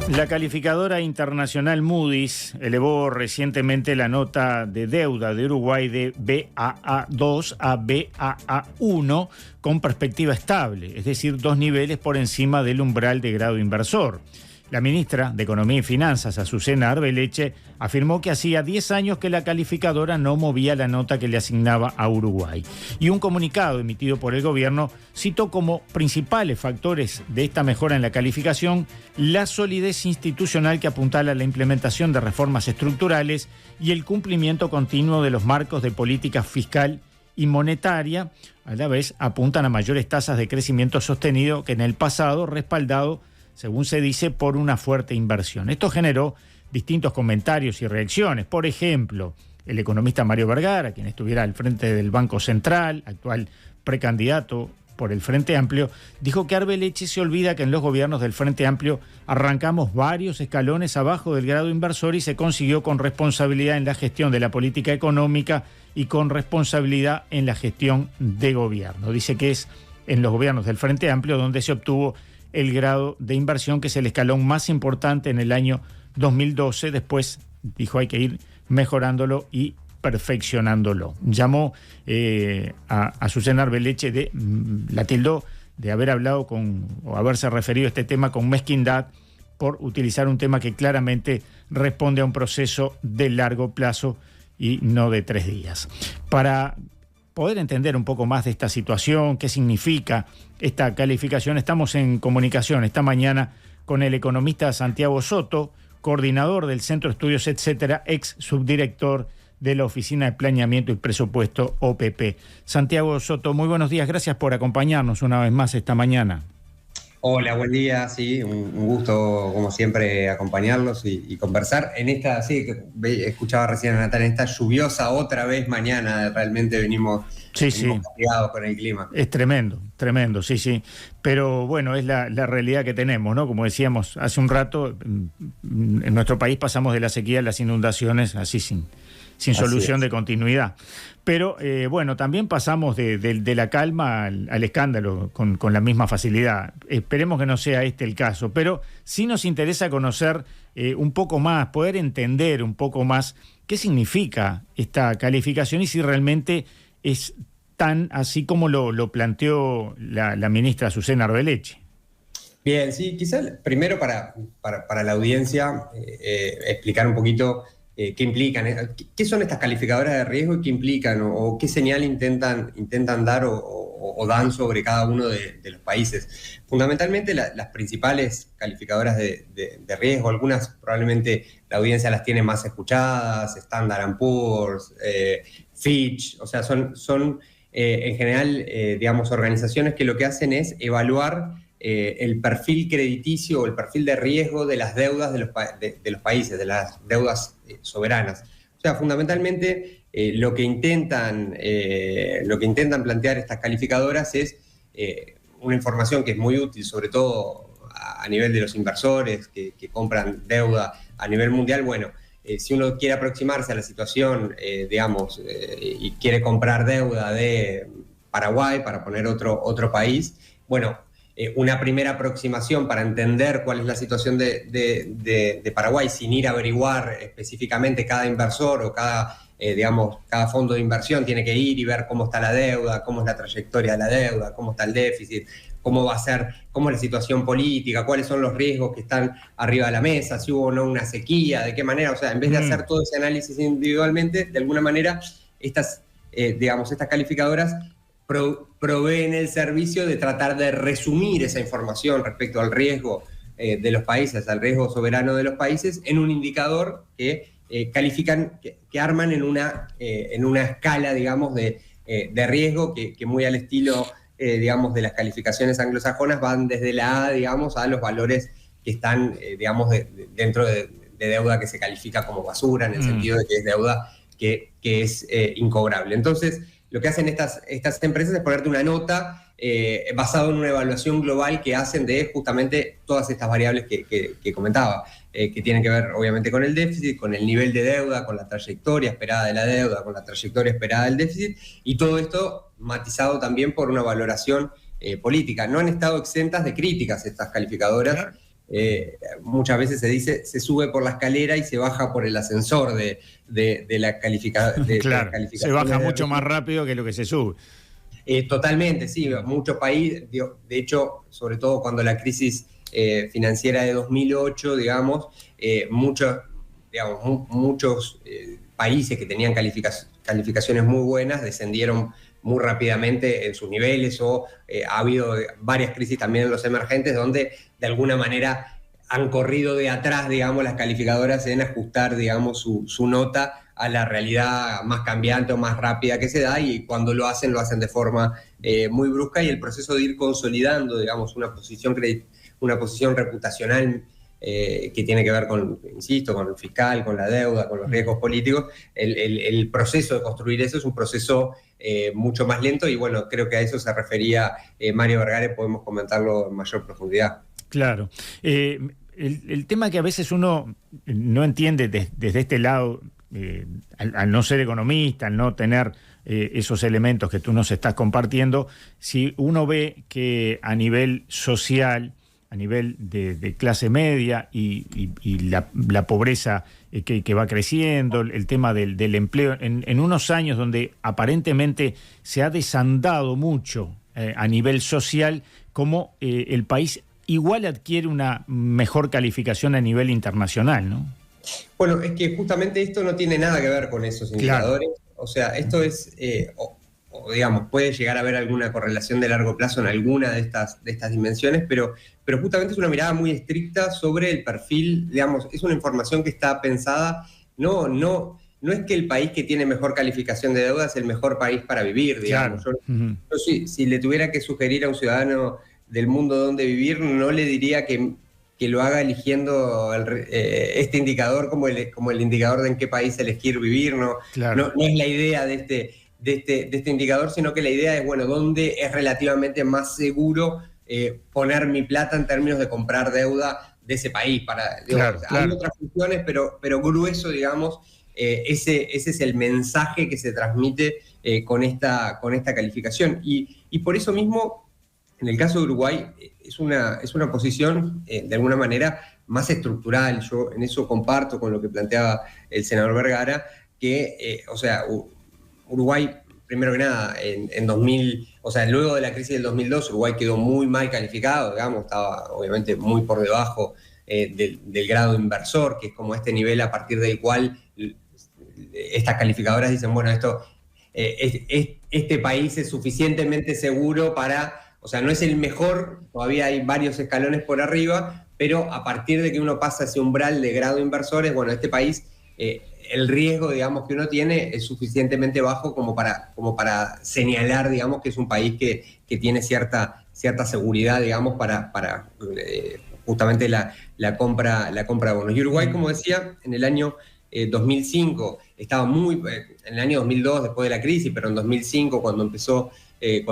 La calificadora internacional Moody's elevó recientemente la nota de deuda de Uruguay de Baa2 a Baa1 con perspectiva estable, es decir, 2 niveles por encima del umbral de grado inversor. La ministra de Economía y Finanzas, Azucena Arbeleche, afirmó que hacía 10 años que la calificadora no movía la nota que le asignaba a Uruguay. Y un comunicado emitido por el gobierno citó como principales factores de esta mejora en la calificación la solidez institucional que apuntala a la implementación de reformas estructurales y el cumplimiento continuo de los marcos de política fiscal y monetaria. A la vez apuntan a mayores tasas de crecimiento sostenido que en el pasado, respaldado, según se dice, por una fuerte inversión. Esto generó distintos comentarios y reacciones. Por ejemplo, el economista Mario Vergara, quien estuviera al frente del Banco Central, actual precandidato por el Frente Amplio, dijo que Arbeleche se olvida que en los gobiernos del Frente Amplio arrancamos varios escalones abajo del grado inversor y se consiguió con responsabilidad en la gestión de la política económica y con responsabilidad en la gestión de gobierno. Dice que es en los gobiernos del Frente Amplio donde se obtuvo el grado de inversión, que es el escalón más importante en el año 2012. Después dijo hay que ir mejorándolo y perfeccionándolo. Llamó a Azucena Arbeleche, la tildó de haber hablado o haberse referido a este tema con mezquindad por utilizar un tema que claramente responde a un proceso de largo plazo y no de 3 días. Para poder entender un poco más de esta situación, qué significa esta calificación, estamos en comunicación esta mañana con el economista Santiago Soto, coordinador del Centro de Estudios Etcétera, ex subdirector de la Oficina de Planeamiento y Presupuesto OPP. Santiago Soto, muy buenos días, gracias por acompañarnos una vez más esta mañana. Hola, buen día, sí, un gusto como siempre acompañarlos y conversar. En esta, sí, que escuchaba recién a Natalia, en esta lluviosa otra vez mañana, realmente venimos castigados con el clima. Es tremendo, sí. Pero bueno, es la realidad que tenemos, ¿no? Como decíamos hace un rato, en nuestro país pasamos de la sequía a las inundaciones así sin solución de continuidad. Pero bueno, también pasamos de la calma al escándalo con la misma facilidad. Esperemos que no sea este el caso, pero sí nos interesa conocer un poco más, poder entender un poco más qué significa esta calificación y si realmente es tan así como lo planteó la ministra Azucena Arbeleche. Bien, sí, quizás primero para la audiencia explicar un poquito qué implican, qué son estas calificadoras de riesgo y qué implican o qué señal intentan dar o dan sobre cada uno de los países. Fundamentalmente las principales calificadoras de riesgo, algunas probablemente la audiencia las tiene más escuchadas, Standard & Poor's, Fitch, o sea, son en general, digamos, organizaciones que lo que hacen es evaluar el perfil crediticio o el perfil de riesgo de las deudas de los países, de las deudas soberanas. O sea, fundamentalmente lo que intentan plantear estas calificadoras es una información que es muy útil, sobre todo a nivel de los inversores que compran deuda a nivel mundial. Bueno, si uno quiere aproximarse a la situación, digamos, y quiere comprar deuda de Paraguay, para poner otro país, bueno, una primera aproximación para entender cuál es la situación de Paraguay sin ir a averiguar específicamente cada inversor o cada fondo de inversión, tiene que ir y ver cómo está la deuda, cómo es la trayectoria de la deuda, cómo está el déficit, cómo va a ser, cómo es la situación política, cuáles son los riesgos que están arriba de la mesa, si hubo o no una sequía, de qué manera. O sea, en vez de hacer todo ese análisis individualmente, de alguna manera estas calificadoras proveen el servicio de tratar de resumir esa información respecto al riesgo de los países, al riesgo soberano de los países, en un indicador que califican, que arman en una escala, digamos, de riesgo que muy al estilo, digamos, de las calificaciones anglosajonas van desde la A, digamos, a los valores que están, digamos, dentro de deuda que se califica como basura, en el sentido de que es deuda que es incobrable. Entonces, lo que hacen estas empresas es ponerte una nota basado en una evaluación global que hacen de justamente todas estas variables que comentaba, que tienen que ver obviamente con el déficit, con el nivel de deuda, con la trayectoria esperada de la deuda, con la trayectoria esperada del déficit, y todo esto matizado también por una valoración política. No han estado exentas de críticas estas calificadoras, muchas veces se dice, se sube por la escalera y se baja por el ascensor de la calificación. Claro, se baja mucho más rápido que lo que se sube. Totalmente, sí. Muchos países, de hecho, sobre todo cuando la crisis financiera de 2008, digamos, muchos países que tenían calificaciones muy buenas descendieron muy rápidamente en sus niveles, o ha habido varias crisis también en los emergentes donde de alguna manera han corrido de atrás, digamos, las calificadoras en ajustar, digamos, su nota a la realidad más cambiante o más rápida que se da, y cuando lo hacen de forma muy brusca, y el proceso de ir consolidando, digamos, una posición reputacional que tiene que ver con, insisto, con el fiscal, con la deuda, con los riesgos políticos. El proceso de construir eso es un proceso mucho más lento, y bueno, creo que a eso se refería Mario Vergara, podemos comentarlo en mayor profundidad. Claro. El tema que a veces uno no entiende desde este lado, al no ser economista, al no tener esos elementos que tú nos estás compartiendo, si uno ve que a nivel social, a nivel de clase media y la pobreza que va creciendo, el tema del empleo, en unos años donde aparentemente se ha desandado mucho a nivel social, como el país igual adquiere una mejor calificación a nivel internacional, ¿no? Bueno, es que justamente esto no tiene nada que ver con esos indicadores. Claro. O sea, esto es, digamos, puede llegar a haber alguna correlación de largo plazo en alguna de estas dimensiones, pero justamente es una mirada muy estricta sobre el perfil, digamos, es una información que está pensada, no es que el país que tiene mejor calificación de deuda es el mejor país para vivir, digamos. Claro. Yo si le tuviera que sugerir a un ciudadano del mundo donde vivir, no le diría que lo haga eligiendo este indicador como el indicador de en qué país elegir vivir, claro. no es la idea de este indicador, sino que la idea es, bueno, dónde es relativamente más seguro poner mi plata en términos de comprar deuda de ese país. Claro. Hay otras funciones, pero grueso, digamos, ese es el mensaje que se transmite con esta calificación. Y por eso mismo, en el caso de Uruguay, es una posición, de alguna manera, más estructural. Yo en eso comparto con lo que planteaba el senador Vergara, que, Uruguay, primero que nada, en 2000, luego de la crisis del 2002, Uruguay quedó muy mal calificado, digamos, estaba obviamente muy por debajo del grado inversor, que es como este nivel a partir del cual estas calificadoras dicen, bueno, este país es suficientemente seguro para... O sea, no es el mejor, todavía hay varios escalones por arriba, pero a partir de que uno pasa ese umbral de grado inversores, bueno, este país, el riesgo, digamos, que uno tiene es suficientemente bajo como para señalar, digamos, que es un país que tiene cierta seguridad, digamos, para justamente la compra de bonos. Y Uruguay, como decía, en el año 2005, estaba en el año 2002, después de la crisis, pero en 2005, cuando empezó el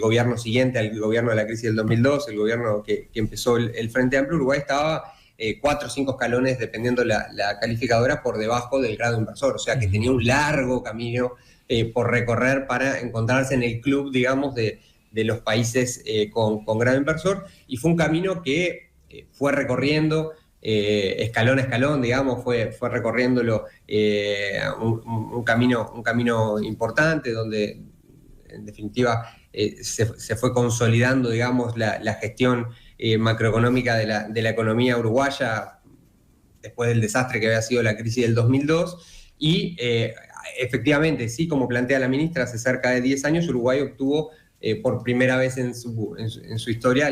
gobierno siguiente al gobierno de la crisis del 2002, el gobierno que empezó el Frente Amplio, Uruguay estaba 4 o 5 escalones, dependiendo la calificadora, por debajo del grado inversor. O sea, que tenía un largo camino por recorrer para encontrarse en el club, digamos, de los países con grado inversor. Y fue un camino que fue recorriendo escalón a escalón, digamos, fue recorriéndolo un camino importante, donde en definitiva se fue consolidando, digamos, la gestión macroeconómica de la economía uruguaya después del desastre que había sido la crisis del 2002, y efectivamente, sí, como plantea la ministra, hace cerca de 10 años Uruguay obtuvo por primera vez en su historia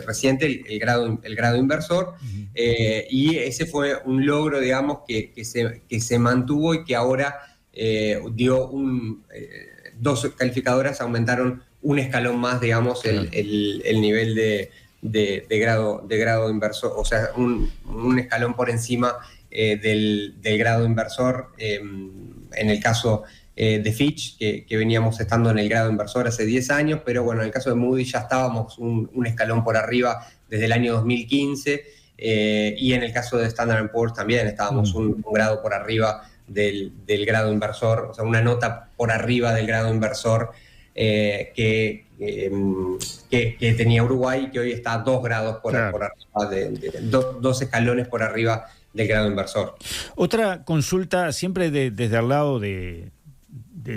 reciente el grado inversor, y ese fue un logro, digamos, que se mantuvo, y que ahora dio dos calificadoras aumentaron un escalón más, digamos, el nivel de grado inversor, o sea, un escalón por encima del grado inversor, en el caso de Fitch, que veníamos estando en el grado inversor hace 10 años, pero bueno, en el caso de Moody's ya estábamos un escalón por arriba desde el año 2015, y en el caso de Standard & Poor's también estábamos un grado por arriba del grado inversor, o sea, una nota por arriba del grado inversor, que que tenía Uruguay, que hoy está 2 grados por arriba, dos escalones por arriba del grado inversor. Otra consulta, siempre desde el lado de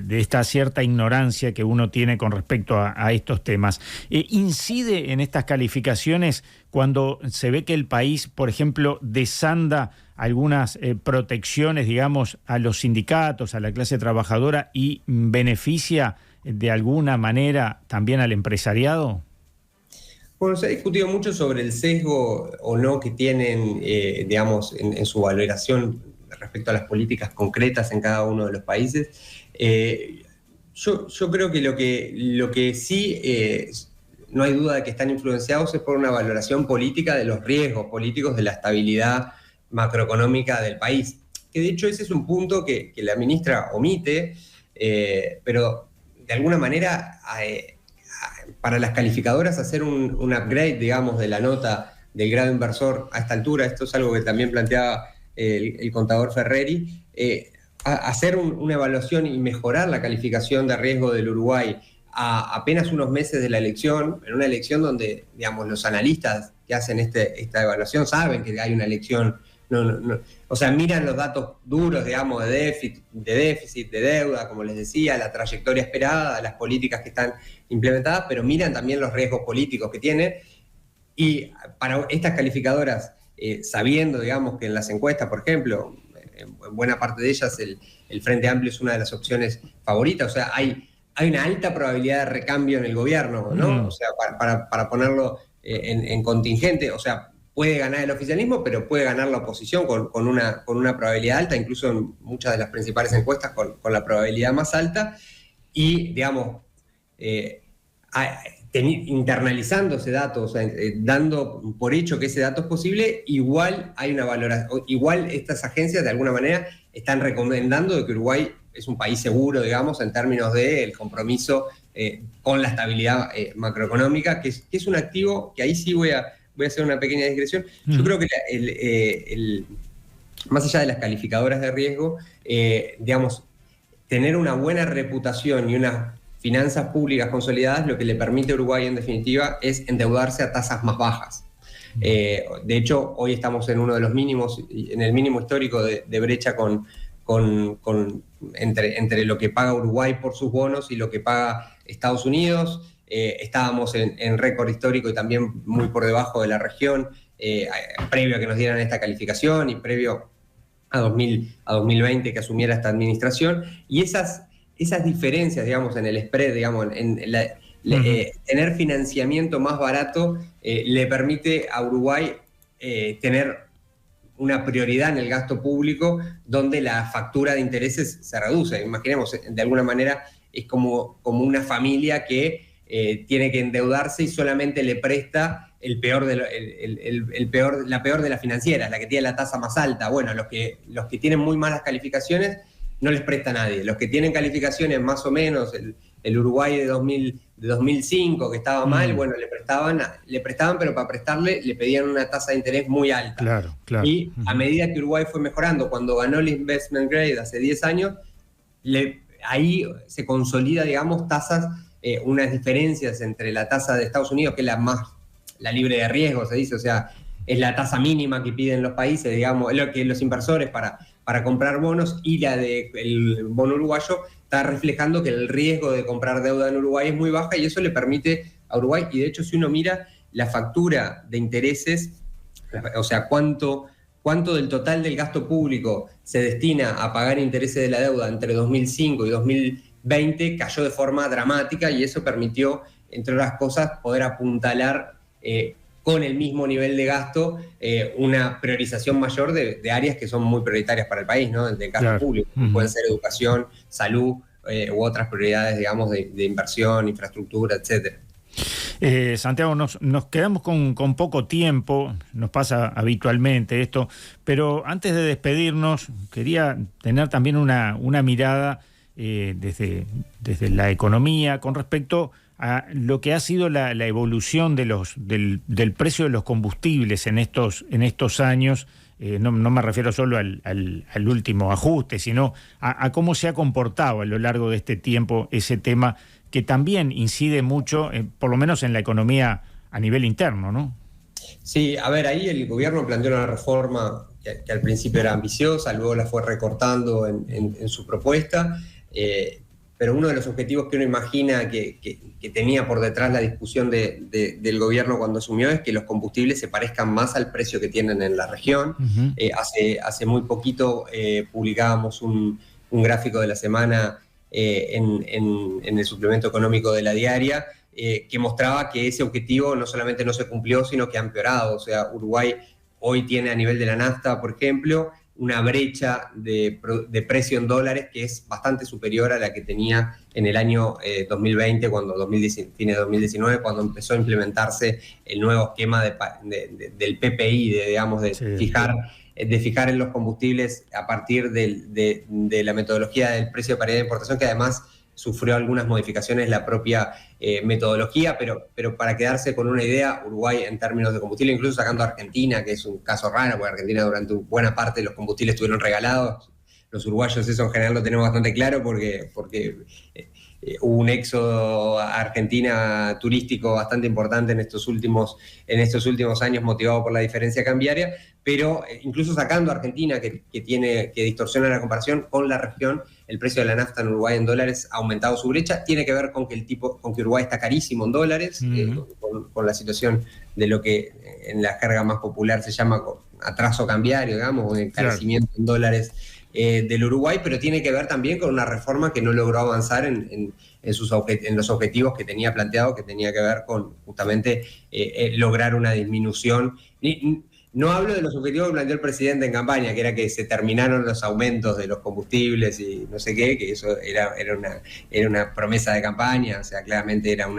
esta cierta ignorancia que uno tiene con respecto a estos temas. ¿Incide en estas calificaciones cuando se ve que el país, por ejemplo, desanda algunas protecciones, digamos, a los sindicatos, a la clase trabajadora y beneficia de alguna manera también al empresariado? Bueno, se ha discutido mucho sobre el sesgo o no que tienen, digamos, en su valoración respecto a las políticas concretas en cada uno de los países. Yo creo que lo que sí no hay duda de que están influenciados es por una valoración política de los riesgos políticos de la estabilidad macroeconómica del país. Que de hecho ese es un punto que la ministra omite, pero de alguna manera para las calificadoras hacer un upgrade, digamos, de la nota del grado inversor a esta altura, esto es algo que también planteaba el contador Ferreri, hacer una evaluación y mejorar la calificación de riesgo del Uruguay a apenas unos meses de la elección, en una elección donde, digamos, los analistas que hacen esta evaluación saben que hay una elección, o sea, miran los datos duros, digamos, de déficit, de deuda, como les decía, la trayectoria esperada, las políticas que están implementadas, pero miran también los riesgos políticos que tiene. Y para estas calificadoras, sabiendo, digamos, que en las encuestas, por ejemplo, en buena parte de ellas el Frente Amplio es una de las opciones favoritas, o sea, hay una alta probabilidad de recambio en el gobierno, ¿no? O sea, para ponerlo en contingente, o sea, puede ganar el oficialismo, pero puede ganar la oposición con una probabilidad alta, incluso en muchas de las principales encuestas con la probabilidad más alta, y, digamos, internalizando ese dato, o sea, dando por hecho que ese dato es posible, igual hay una valoración, igual estas agencias de alguna manera están recomendando de que Uruguay es un país seguro, digamos, en términos del compromiso con la estabilidad macroeconómica, que es un activo que ahí sí voy a hacer una pequeña digresión. Yo creo que más allá de las calificadoras de riesgo, digamos, tener una buena reputación y unas finanzas públicas consolidadas, lo que le permite a Uruguay, en definitiva, es endeudarse a tasas más bajas. De hecho, hoy estamos en uno de los mínimos, en el mínimo histórico de brecha entre lo que paga Uruguay por sus bonos y lo que paga Estados Unidos. Estábamos en récord histórico y también muy por debajo de la región, previo a que nos dieran esta calificación y previo a 2020 que asumiera esta administración. Y esas diferencias, digamos, en el spread, digamos, tener financiamiento más barato le permite a Uruguay tener una prioridad en el gasto público donde la factura de intereses se reduce. Imaginemos, de alguna manera, es como una familia que tiene que endeudarse y solamente le presta la peor de las financieras, la que tiene la tasa más alta. Bueno, los que tienen muy malas calificaciones no les presta a nadie. Los que tienen calificaciones más o menos, el Uruguay de 2005 que estaba mal, bueno, le prestaban, pero para prestarle le pedían una tasa de interés muy alta. Claro. Y a medida que Uruguay fue mejorando, cuando ganó el Investment Grade hace 10 años, ahí se consolida, digamos, unas diferencias entre la tasa de Estados Unidos, que es la libre de riesgo, se dice, o sea, es la tasa mínima que piden los países, digamos, lo que los inversores para comprar bonos, y la del bono uruguayo está reflejando que el riesgo de comprar deuda en Uruguay es muy baja, y eso le permite a Uruguay, y de hecho si uno mira la factura de intereses, o sea, cuánto del total del gasto público se destina a pagar intereses de la deuda entre 2005 y 2020, cayó de forma dramática, y eso permitió, entre otras cosas, poder apuntalar con el mismo nivel de gasto una priorización mayor de áreas que son muy prioritarias para el país, ¿no? Del gasto público. Pueden ser educación, salud u otras prioridades, digamos, de inversión, infraestructura, etcétera. Santiago, nos quedamos con poco tiempo, nos pasa habitualmente esto, pero antes de despedirnos quería tener también una mirada desde la economía con respecto a lo que ha sido la evolución del precio de los combustibles en estos años. No me refiero solo al último ajuste, sino a cómo se ha comportado a lo largo de este tiempo ese tema que también incide mucho, por lo menos en la economía a nivel interno, ¿no? Sí, a ver, ahí el gobierno planteó una reforma que al principio era ambiciosa, luego la fue recortando en su propuesta, pero uno de los objetivos que uno imagina que tenía por detrás la discusión del gobierno cuando asumió es que los combustibles se parezcan más al precio que tienen en la región. Uh-huh. Hace muy poquito publicábamos un gráfico de la semana en el suplemento económico de la diaria, que mostraba que ese objetivo no solamente no se cumplió, sino que ha empeorado. O sea, Uruguay hoy tiene a nivel de la nafta, por ejemplo, una brecha de precio en dólares que es bastante superior a la que tenía en el año 2020, fines de 2019, cuando empezó a implementarse el nuevo esquema del PPI, de fijar en los combustibles a partir de la metodología del precio de paridad de importación, que además sufrió algunas modificaciones la propia metodología, pero para quedarse con una idea, Uruguay en términos de combustible, incluso sacando a Argentina, que es un caso raro, porque Argentina durante buena parte de los combustibles estuvieron regalados. Los uruguayos eso en general lo tenemos bastante claro porque hubo un éxodo a Argentina turístico bastante importante en estos últimos años, motivado por la diferencia cambiaria, pero incluso sacando a Argentina, que distorsiona la comparación con la región, el precio de la nafta en Uruguay en dólares ha aumentado su brecha. Tiene que ver con que Uruguay está carísimo en dólares, con la situación de lo que en la jerga más popular se llama atraso cambiario, digamos, o encarecimiento en dólares del Uruguay, pero tiene que ver también con una reforma que no logró avanzar en los objetivos que tenía planteado, que tenía que ver con justamente lograr una disminución. No hablo de los objetivos que planteó el presidente en campaña, que era que se terminaron los aumentos de los combustibles y no sé qué, que eso era una promesa de campaña, o sea, claramente era un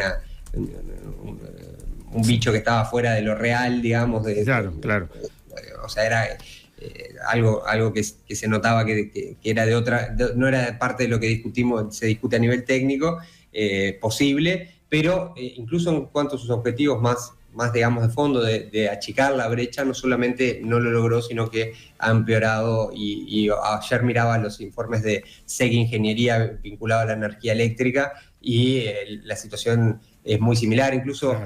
bicho que estaba fuera de lo real, digamos. Claro. O sea, era algo que se notaba que era no era parte de lo que se discute a nivel técnico posible, pero incluso en cuanto a sus objetivos más digamos, de fondo, de achicar la brecha, no solamente no lo logró, sino que ha empeorado. Y ayer miraba los informes de SEG Ingeniería vinculado a la energía eléctrica y la situación es muy similar. Incluso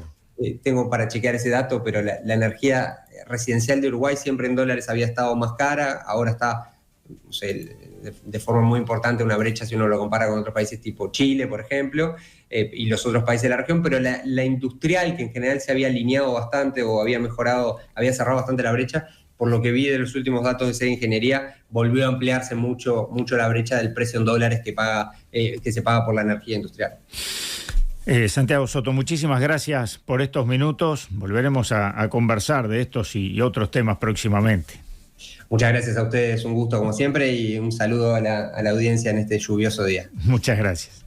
tengo para chequear ese dato, pero la energía residencial de Uruguay siempre en dólares había estado más cara, ahora está, no sé, de forma muy importante una brecha si uno lo compara con otros países tipo Chile, por ejemplo, y los otros países de la región, pero la industrial, que en general se había alineado bastante o había mejorado, había cerrado bastante la brecha, por lo que vi de los últimos datos de SEG Ingeniería, volvió a ampliarse mucho la brecha del precio en dólares que se paga por la energía industrial. Santiago Soto, muchísimas gracias por estos minutos. Volveremos a conversar de estos y otros temas próximamente. Muchas gracias a ustedes, un gusto como siempre y un saludo a la audiencia en este lluvioso día. Muchas gracias.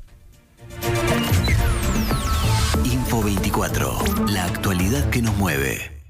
Info 24, la actualidad que nos mueve.